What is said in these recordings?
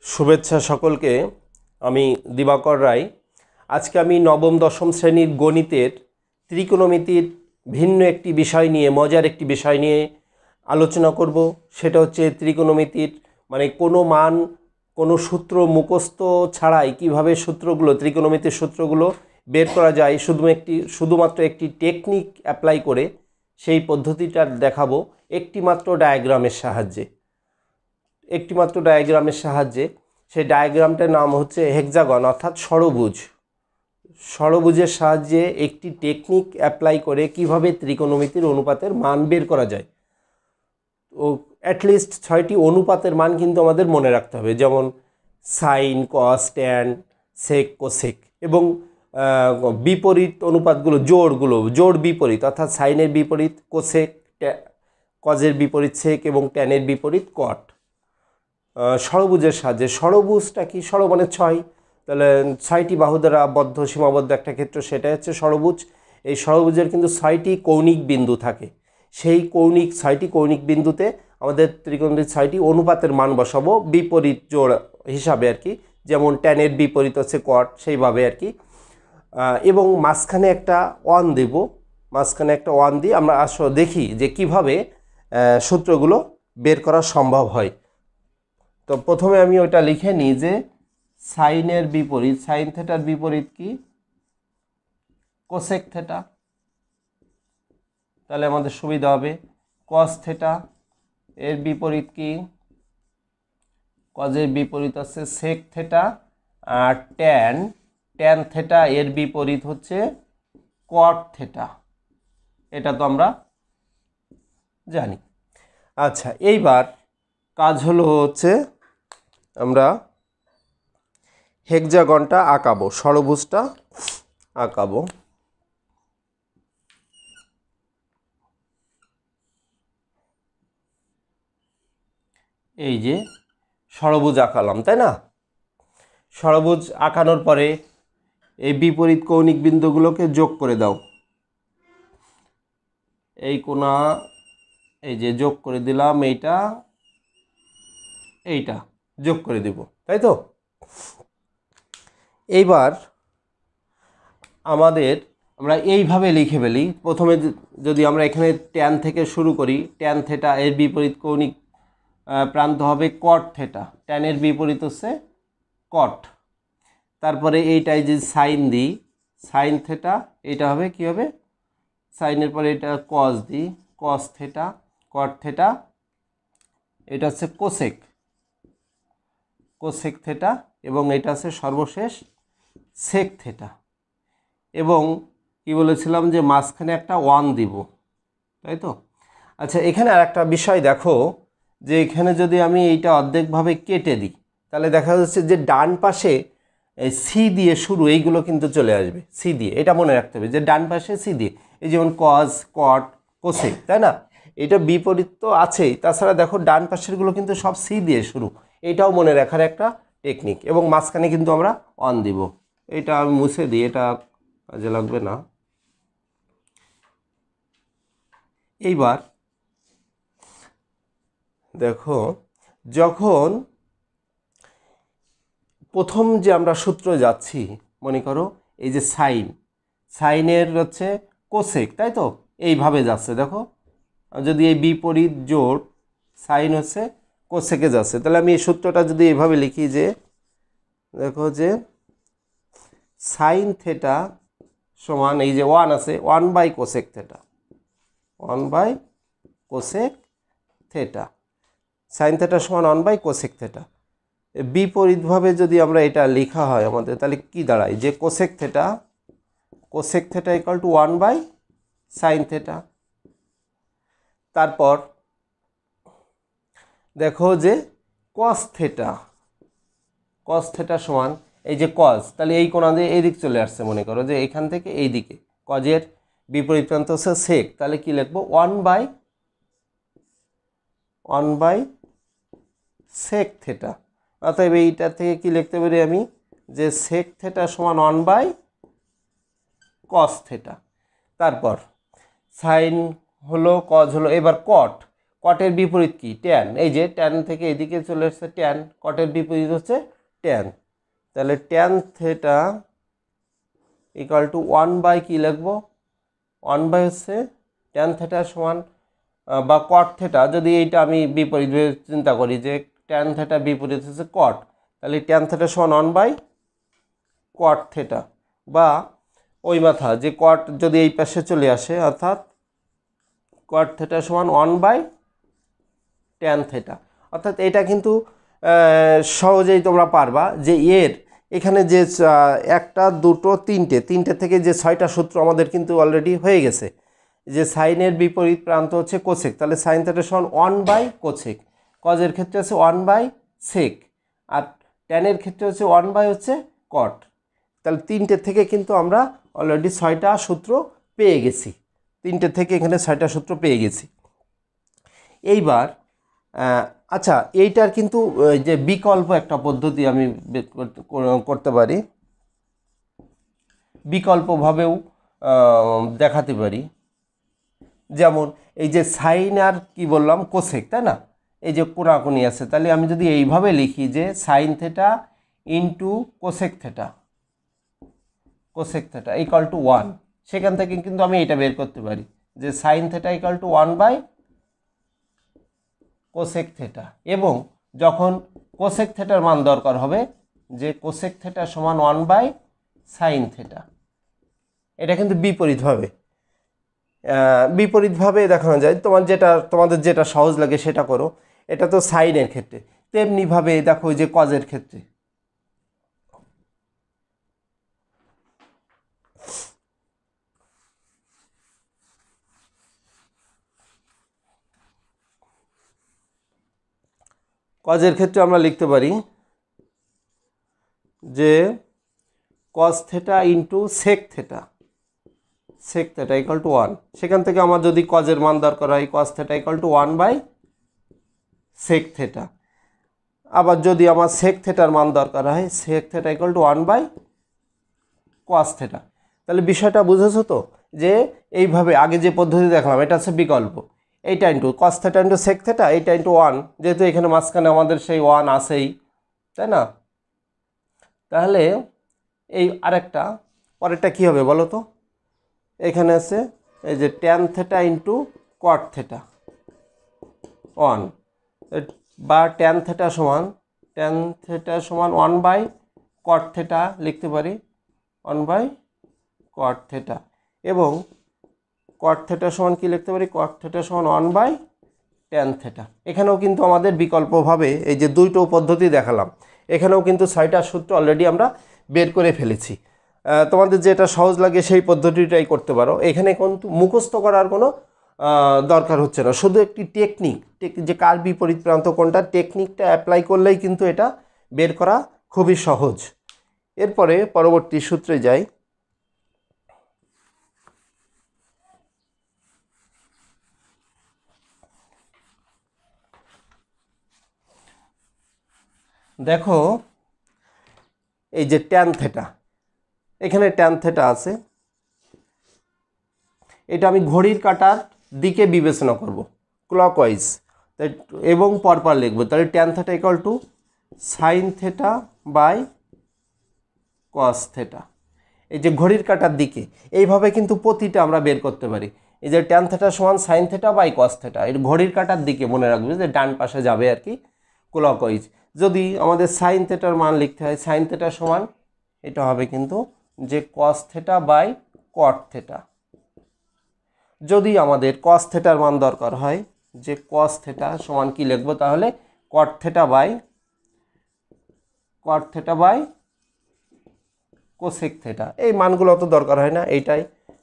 শুভেচ্ছা সকলকে। আমি দিবাকর রায়। আজকে আমি নবম দশম শ্রেণীর গণিতের ত্রিকোণমিতির ভিন্ন একটি বিষয় নিয়ে, মজার একটি বিষয় নিয়ে আলোচনা করব। সেটা হচ্ছে ত্রিকোণমিতির কোনো মান, কোনো সূত্র মুখস্থ ছাড়াই কিভাবে সূত্রগুলো, ত্রিকোণমিতির সূত্রগুলো বের করা যায় শুধুমাত্র একটি টেকনিক অ্যাপ্লাই করে সেই পদ্ধতিটা দেখাবো একটিমাত্র ডায়াগ্রামের সাহায্যে। সেই ডায়াগ্রামটার নাম হচ্ছে হেক্সাগন, অর্থাৎ ষড়ভুজের সাহায্যে একটি টেকনিক অ্যাপ্লাই করে কিভাবে ত্রিকোণমিতির অনুপাতের মান বের করা যায়। ও অ্যাটলিস্ট 6টি অনুপাতের মান কিন্তু আমাদের মনে রাখতে হবে, যেমন সাইন, কস, ট্যান, সেক, কোসেক, এবং বিপরীত অনুপাতগুলো, জোড় বিপরীত, অর্থাৎ সাইনের বিপরীত কোসেক, কজের বিপরীত সেক এবং ট্যানের বিপরীত কট। ষড়ভুজের সাহায্যে, ষড়ভুজটা কি? মানে 6, তাহলে 6টি বাহু দ্বারা আবদ্ধ সীমাবদ্ধ একটা ক্ষেত্র, সেটাই হচ্ছে ষড়ভুজ। এই ষড়ভুজের কিন্তু 6টি কৌণিক বিন্দু থাকে। সেই 6টি কৌণিক বিন্দুতে আমাদের ত্রিকোণমিতির 6টি অনুপাতের মান বসাবো বিপরীত জোড় হিসাবে আর কি, যেমন ট্যানের বিপরীত হচ্ছে কট, সেইভাবে আর কি। এবং মাঝখানে একটা ওয়ান দিয়ে আমরা আসলে দেখি যে কিভাবে সূত্রগুলো বের করা সম্ভব হয়। তো প্রথমে আমি ওটা লিখে নিই যে সাইনের বিপরীত, সাইন থেটার বিপরীত কি? Cosec theta. তাহলে আমাদের সুবিধা হবে। কস থেটা এর বিপরীত কি? কজের বিপরীত হচ্ছে সেক থেটা। আর ট্যান থেটা এর বিপরীত হচ্ছে কট থেটা। এটা তো আমরা জানি। আচ্ছা, এইবার কাজ হলো হচ্ছে আমরা হেক্সাগনটা আঁকাবো, ষড়ভুজটা আঁকাবো। এই যে ষড়ভুজ আঁকালাম, তাই না? ষড়ভুজ আঁকানোর পরে এই বিপরীত কৌণিক বিন্দুগুলোকে যোগ করে দাও। এই কোণা, এই যে যোগ করে দিলাম, এইটা যোগ করে দেব, তাই তো? এইবার আমরা এইভাবে লিখে ফেলি। প্রথমে যদি আমরা এখানে ট্যান থেকে শুরু করি, ট্যান থেটা এর বিপরীত কৌণিক প্রান্ত হবে কট থেটা, ট্যানের বিপরীত হচ্ছে কট। তারপরে এইটাই যে সাইন দিই, সাইন থেটা, এটা হবে কি হবে? সাইনের পরে এটা কস দিই, কস থেটা, কট থেটা, এটা হচ্ছে কোসেক থেটা, এবং এটা হচ্ছে সর্বশেষ সেক থেটা। এবং কি বলেছিলাম যে মাঝখানে একটা ওয়ান দিব, তাই তো? আচ্ছা, এখানে আর একটা বিষয় দেখো, যে এখানে যদি আমি এইটা অর্ধেকভাবে কেটে দিই, তাহলে দেখা যাচ্ছে যে ডান পাশে সি দিয়ে শুরু, এইগুলো কিন্তু চলে আসবে সি দিয়ে। এটা মনে রাখতে হবে যে ডান পাশে সি দিয়ে, এই যেমন কজ, কট, কোসেক, তাই না? এটা বিপরীত তো আছেই, তাছাড়া দেখো ডান পাশেরগুলো কিন্তু সব সি দিয়ে শুরু। এটাও মনে রাখার একটা টেকনিক। এবং মাঝখানে কিন্তু আমরা অন দিব। এটা আমি মুছে দিই, এটা কাজে লাগবে না। এইবার দেখো, যখন প্রথম যে আমরা সূত্র যাচ্ছি, মনে করো এই যে সাইনের হচ্ছে কোসেক, তাই তো? এইভাবে যাচ্ছে, দেখো। যদি এই বিপরীত জোড় সাইন হচ্ছে কোসেকে যাচ্ছে, তাহলে আমি এই সূত্রটা যদি এইভাবে লিখি যে, দেখো যে সাইন থেটা সমান, এই যে ওয়ান আছে, 1/কোসেক থেটা, সাইন থেটা সমান 1/কোসেক থেটা। বিপরীতভাবে যদি আমরা এটা লেখা হয় আমাদের, তাহলে কি দাঁড়ায়? যে cosec theta equal to sine theta. তারপর দেখো যে কস থেটা সমান, এই যে কজ, তাহলে এই কোণা দিয়ে এই দিক চলে আসছে, মনে করো যে এখান থেকে এই দিকে কজের বিপরীত প্রান্ত হচ্ছে সেক, তাহলে কি লিখবো? 1/সেক থেটা। অতএব এইটা থেকে কি লিখতে পারি আমি? যে সেক থেটা সমান 1/কস থেটা। তারপর সাইন হলো, কজ হলো, এবার কটের বিপরীত কি? ট্যান। এই যে ট্যান থেকে এদিকে চলে এসছে ট্যান, কটের বিপরীত হচ্ছে ট্যান। তাহলে tan theta equal to 1 by কি লিখবো? 1 বাই হচ্ছে ট্যান থেটা সমান বা কট থেটা, যদি এইটা আমি বিপরীত চিন্তা করি যে ট্যান থেটা বিপরীত হচ্ছে কট, তাহলে ট্যান থেটা সমান 1 বাই কট থেটা, বা ওই মাথা যে কট যদি এই পাশে চলে আসে, অর্থাৎ কট থেটা সমান 1 বাই ট্যান থেটা। অর্থাৎ এটা কিন্তু সহজেই তোমরা পারবা যে এর এখানে যে একটা দুটো তিনটে থেকে যে 6টা সূত্র আমাদের কিন্তু অলরেডি হয়ে গেছে, যে সাইনের বিপরীত প্রান্ত হচ্ছে কোসেক, তাহলে সাইন থেটা সমান 1 বাই কোসেক, কজের ক্ষেত্রে হচ্ছে 1 বাই সেক, আর ট্যানের ক্ষেত্রে হচ্ছে 1 বাই হচ্ছে কট। তাহলে 3টে থেকে কিন্তু আমরা অলরেডি 6টা সূত্র পেয়ে গেছি, 3টে থেকে এখানে 6টা সূত্র পেয়ে গেছি। এইবার আচ্ছা, এইটার কিন্তু যে বিকল্প একটা পদ্ধতি আমি করতে পারি, বিকল্পভাবেও দেখাতে পারি। যেমন এই যে সাইন আর কি বললাম কোসেক, তাই না, এই যে কোনাকুনি আছে, তাহলে আমি যদি এইভাবে লিখি যে sine theta into cosec theta, cosec theta equal to 1, সেখান থেকে কিন্তু আমি এটা বের করতে পারি যে sine theta equal to 1 by cosec theta. এবং যখন কোসেক থেটার মান দরকার হবে, যে কোসেক থেটা সমান 1 বাই সাইন থেটা, এটা কিন্তু বিপরীতভাবে দেখানো যায়। তোমাদের যেটা সহজ লাগে সেটা করো। এটা তো সাইনের ক্ষেত্রে, তেমনিভাবে দেখো যে কজের ক্ষেত্রে, কজের ক্ষেত্রে আমরা লিখতে পারি যে cos theta into sec theta, sec theta equal to 1, সেখান থেকে আমার যদি কজের মান দরকার হয় cos theta equal to 1 by sec theta. আবার যদি আমার সেক থেটার মান দরকার হয় sec theta equal to 1 by cos theta. তাহলে বিষয়টা বুঝেছো তো, যে এইভাবে আগে যে পদ্ধতি দেখলাম এটা হচ্ছে বিকল্প, এইটা into cos theta into sec theta, এইটা ইন্টু 1, যেহেতু এখানে মাঝখানে আমাদের সেই 1 আসেই, তাই না। তাহলে এই আরেকটা পরেরটা কী হবে বলো তো, এখানে আছে এই যে tan theta into cot theta 1, বা ট্যান থেটা সমান 1 বাই কট থেটা লিখতে পারি, 1 বাই কট থেটা। এবং কট থেটা সমান কি লিখতে পারি, কট থেটা সমান 1 বাই ট্যান থেটা। এখানেও কিন্তু আমাদের বিকল্পভাবে এই যে দুটো পদ্ধতি দেখালাম, এখানেও কিন্তু 6টা সূত্র অলরেডি আমরা বের করে ফেলেছি। তোমাদের যেটা সহজ লাগে সেই পদ্ধতিটাই করতে পারো। এখানে কিন্তু মুখস্থ করার কোনো দরকার হচ্ছে না, শুধু একটি টেকনিক, যে কার বিপরীত প্রান্ত কোনটা, টেকনিকটা অ্যাপ্লাই করলেই কিন্তু এটা বের করা খুবই সহজ। এরপরে পরবর্তী সূত্রে যাই। দেখো এই যে ট্যান থেটা, এখানে ট্যান থেটা আছে, এটা আমি ঘড়ির কাঁটার দিকে বিবেচনা করব, ক্লকওয়াইজ, এবং পরপর লিখব। তাহলে tan theta equal to sine theta by cos theta, এই যে ঘড়ির কাঁটার দিকে, এইভাবে কিন্তু প্রতিটা আমরা বের করতে পারি। এই যে ট্যান থেটা সমান sine theta by cos theta, এর ঘড়ির কাঁটার দিকে মনে রাখবে যে ডান পাশে যাবে আর কি, ক্লকওয়াইজ। যদি আমাদের সাইন থেটার মান লিখতে হয়, সাইন থেটা সমান এটা হবে কিন্তু যে cos theta by cot theta. যদি আমাদের কস থেটার মান দরকার হয়, যে কস থেটা সমান কি লিখবো, তাহলে cot theta by cosec theta. এই মানগুলো অত দরকার হয় না, এইটাই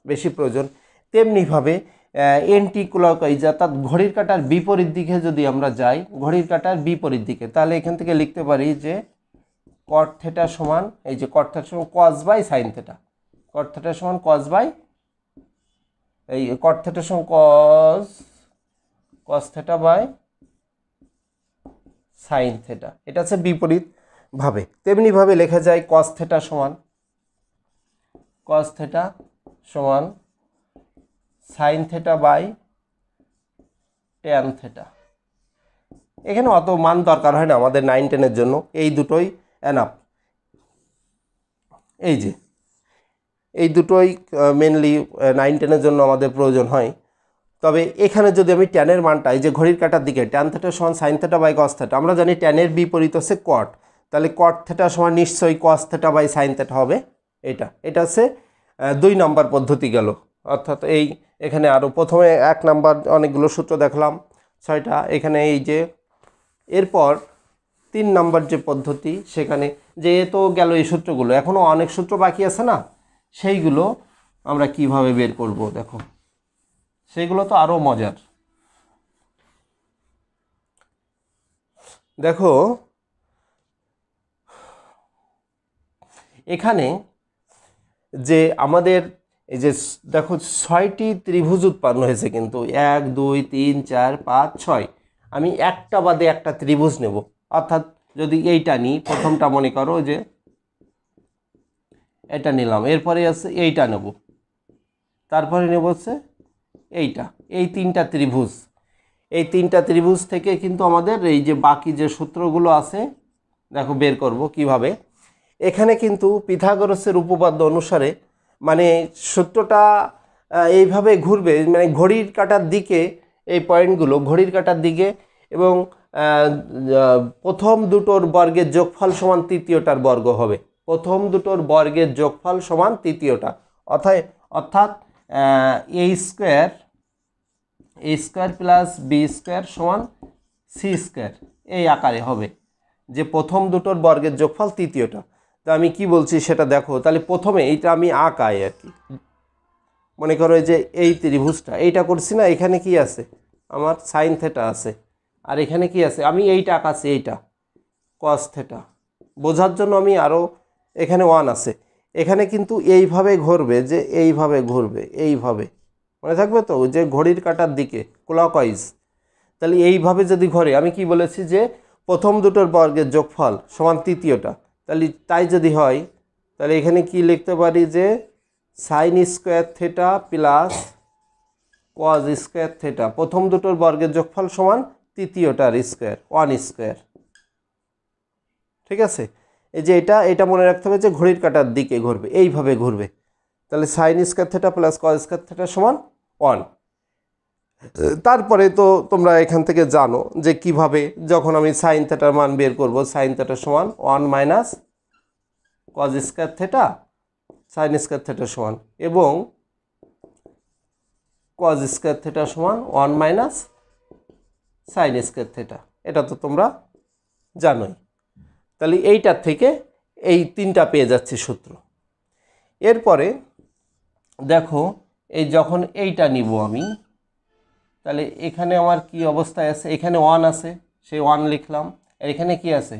বেশি প্রয়োজন। তেমনিভাবে এন্টি ক্লকওয়াইজ, অর্থাৎ ঘড়ির কাঁটার বিপরীত দিকে যদি আমরা যাই, ঘড়ির কাঁটার বিপরীত দিকে, তাহলে এখান থেকে লিখতে পারি যে কট থেটা সমান, এই যে কট থেটা সমান cos by sine theta, cot theta সমান কস বাই, এই কট থেটা সমান cos theta by sine theta, এটা হচ্ছে বিপরীত ভাবে। তেমনিভাবে লেখা যায় কস থেটা সমান sine theta by tan theta. এখানে অত মান দরকার হয় না আমাদের 9 10-এর জন্য, এই দুটোই এনাফ। এই যে এই দুটোই মেনলি 9 10-এর জন্য আমাদের প্রয়োজন হয়। তবে এখানে যদি আমি ট্যানের মানটা, এই যে ঘড়ির কাঁটার দিকে ট্যান থেটা সমান sine theta by cos theta, আমরা জানি ট্যানের বিপরীত হচ্ছে কট, তাহলে কট থেটা সমান নিশ্চয়ই cos theta by sine theta হবে। এটা হচ্ছে 2 নম্বর পদ্ধতি গেল। অর্থাৎ এখানে আরও প্রথমে 1 নাম্বার অনেকগুলো সূত্র দেখলাম 6টা, এখানে এই যে এরপর 3 নম্বর যে পদ্ধতি, সেখানে যে তো গেল এই সূত্রগুলো, এখনও অনেক সূত্র বাকি আছে না, সেইগুলো আমরা কিভাবে বের করব দেখো, সেইগুলো তো আরও মজার। দেখো এখানে যে আমাদের এই যে দেখো 6টি ত্রিভুজ উৎপন্ন হয়েছে, কিন্তু 1 2 3 4 5 6, আমি একটা বাদে একটা ত্রিভুজ নেব। অর্থাৎ যদি এইটা নিই, প্রথমটা মনে করো যে এটা নিলাম, এরপরে আছে এইটা নেব, তারপরে নেব হচ্ছে এইটা, এই 3টা ত্রিভুজ। এই 3টা ত্রিভুজ থেকে কিন্তু আমাদের এই যে বাকি যে সূত্রগুলো আছে দেখো বের করব কিভাবে। এখানে কিন্তু পিথাগোরাসের উপপাদ্য অনুসারে মানে সূত্রটা এইভাবে ঘুরবে, মানে ঘড়ির কাঁটার দিকে এই পয়েন্টগুলো ঘড়ির কাঁটার দিকে, এবং প্রথম দুটোর বর্গের যোগফল সমান তৃতীয়টার বর্গ হবে। প্রথম দুটোর বর্গের যোগফল সমান তৃতীয়টা, অর্থাৎ a square plus B square সমান সি স্কোয়ার, এই আকারে হবে, যে প্রথম দুটোর বর্গের যোগফল তৃতীয়টা। তো আমি কি বলছি সেটা দেখো। তাহলে প্রথমে এইটা আমি আঁকাই আর কি, মনে করো যে এই ত্রিভুজটা এইটা করছি না, এখানে কি আছে আমার সাইন থেটা আছে, আর এখানে কি আছে আমি এইটা আঁকাছি, এইটা কস থেটা। বোঝার জন্য আমি আরও এখানে 1 আছে, এখানে কিন্তু এইভাবে ঘুরবে, যে এইভাবে ঘুরবে, এইভাবে মনে থাকবে তো, যে ঘড়ির কাঁটার দিকে ক্লকওয়াইজ। তাহলে এইভাবে যদি ঘোরে, আমি কি বলেছি যে প্রথম দুটোর বর্গের যোগফল সমান তৃতীয়টা, তাহলে তাই যদি হয়, তাহলে এখানে কি লিখতে পারি যে sine square theta plus cos square theta, প্রথম দুটোর বর্গের যোগফল সমান তৃতীয়টার স্কোয়ার, 1 স্কোয়ার। ঠিক আছে, এই যে এটা মনে রাখতে হবে যে ঘড়ির কাঁটার দিকে ঘুরবে, এইভাবে ঘুরবে। তাহলে sine square theta plus cos square theta সমান 1। তারপরে তো তোমরা এখান থেকে জানো যে কিভাবে, যখন আমি সাইন থেটার মান বের করব, সাইন থেটা সমান 1 minus cos square theta sine square theta সমান, এবং কজ স্কোয়ার থেটা সমান 1 মাইনাস সাইন স্কোয়ার থেটা, এটা তো তোমরা জানোই। তাহলে এইটার থেকে এই 3টা পেয়ে যাচ্ছি সূত্র। এরপরে দেখো এই যখন এইটা নিব আমি, তাহলে এখানে আমার কি অবস্থায় আছে, এখানে 1 আছে, সেই 1 লিখলাম, আর এখানে কি আছে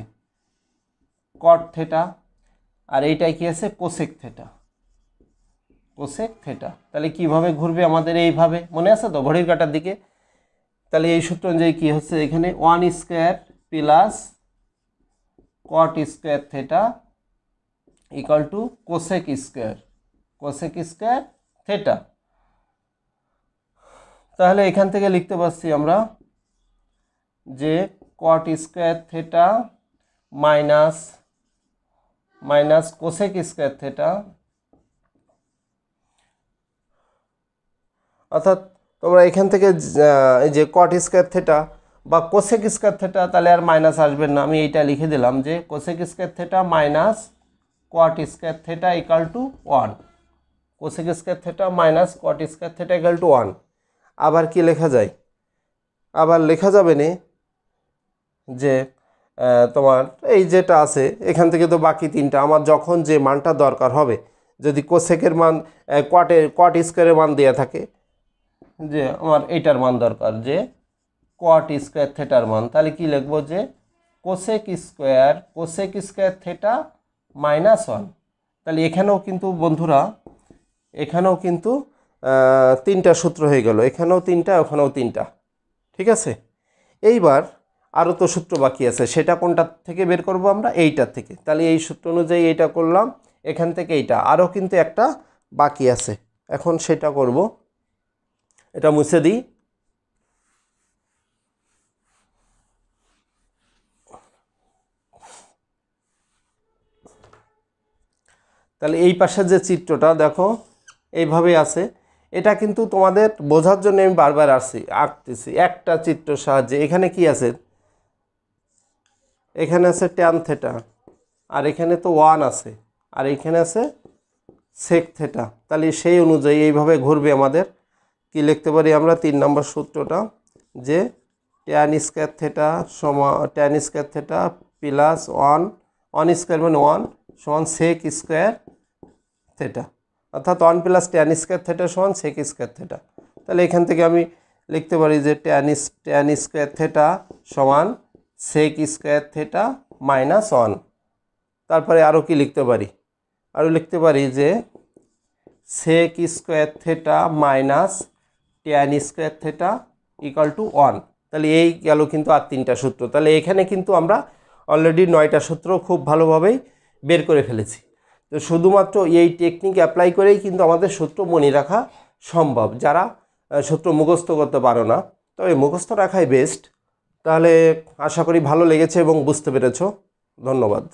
কট থেটা, আর এইটাই কি আছে কোসেক থেটা, কোসেক থেটা। তাহলে কিভাবে ঘুরবে আমাদের, এইভাবে মনে আছে তো ঘড়ির কাঁটার দিকে। তাহলে এই সূত্র অনুযায়ী কি হচ্ছে, এখানে 1 square plus cot square theta equal two cosec square theta. তাহলে এখান থেকে লিখতে পারছি আমরা যে cot square theta minus cosec square theta, অর্থাৎ তোমরা এখান থেকে এই যে কট স্কোয়ার থেটা বা কোসেক স্কোয়ার থেটা, তাহলে আর মাইনাস আসবে না, আমি এইটা লিখে দিলাম যে cosec square theta minus cot square theta equal to 1, cosec square theta minus cot square theta equal to 1। আবার কি লেখা যায়, আবার লেখা যাবে না যে তোমার এই যেটা আছে এখান থেকে তো বাকি 3টা আমার যখন যে মানটা দরকার হবে, যদি কোসেকের মান কট স্কোয়ারের মান দেওয়া থাকে, যে আমার এইটার মান দরকার যে কট স্কোয়ার থেটার মান, তাহলে কি লিখবো যে কোসেক স্কোয়ার থেটা মাইনাস 1। তাহলে এখানেও কিন্তু বন্ধুরা, এখানেও কিন্তু 3টা সূত্র হয়ে গেল, এখানেও 3টা, ওখানেও 3টা। ঠিক আছে, এইবার আরও তো সূত্র বাকি আছে, সেটা কোনটা থেকে বের করব আমরা, এইটার থেকে। তাহলে এই সূত্র অনুযায়ী এইটা করলাম, এখান থেকে এইটা, আরও কিন্তু একটা বাকি আছে, এখন সেটা করব। এটা মুছে দিই। তাহলে এই পাশের যে চিত্রটা দেখো এইভাবে আছে, এটা কিন্তু তোমাদের বোঝার জন্য আমি বারবার আঁকতেছি একটা চিত্র সাহায্যে। এখানে কি আছে, এখানে আছে ট্যান থেটা, আর এখানে তো 1 আছে, আর এখানে আছে সেক থেটা। তাহলে সেই অনুযায়ী এইভাবে ঘুরবে আমাদের। কি লিখতে পারি আমরা 3 নম্বর সূত্রটা, যে ট্যান স্কয়ার থেটা সমান tan square theta plus 1 square মানে 1 সমান সেক স্কয়ার থেটা, অর্থাৎ 1 প্লাস ট্যান স্কয়ার থেটা সমান সেক স্কয়ার থেটা। তাহলে এখান থেকে আমি লিখতে পারি যে ট্যান স্কয়ার থেটা সমান সেক স্কয়ার থেটা মাইনাস 1। তারপরে আরও কি লিখতে পারি, আরও লিখতে পারি যে sec square theta minus tan square theta equal to 1। তাহলে এই গেল কিন্তু আর 3টা সূত্র। তাহলে এখানে কিন্তু আমরা অলরেডি 9টা সূত্র খুব ভালোভাবেই বের করে ফেলেছি। তো শুধুমাত্র এই টেকনিক অ্যাপ্লাই করেই কিন্তু আমাদের সূত্র মনে রাখা সম্ভব। যারা সূত্র মুখস্থ করতে পারো না, তবে মুখস্থ রাখাই বেস্ট। তাহলে আশা করি ভালো লেগেছে এবং বুঝতে পেরেছো। ধন্যবাদ।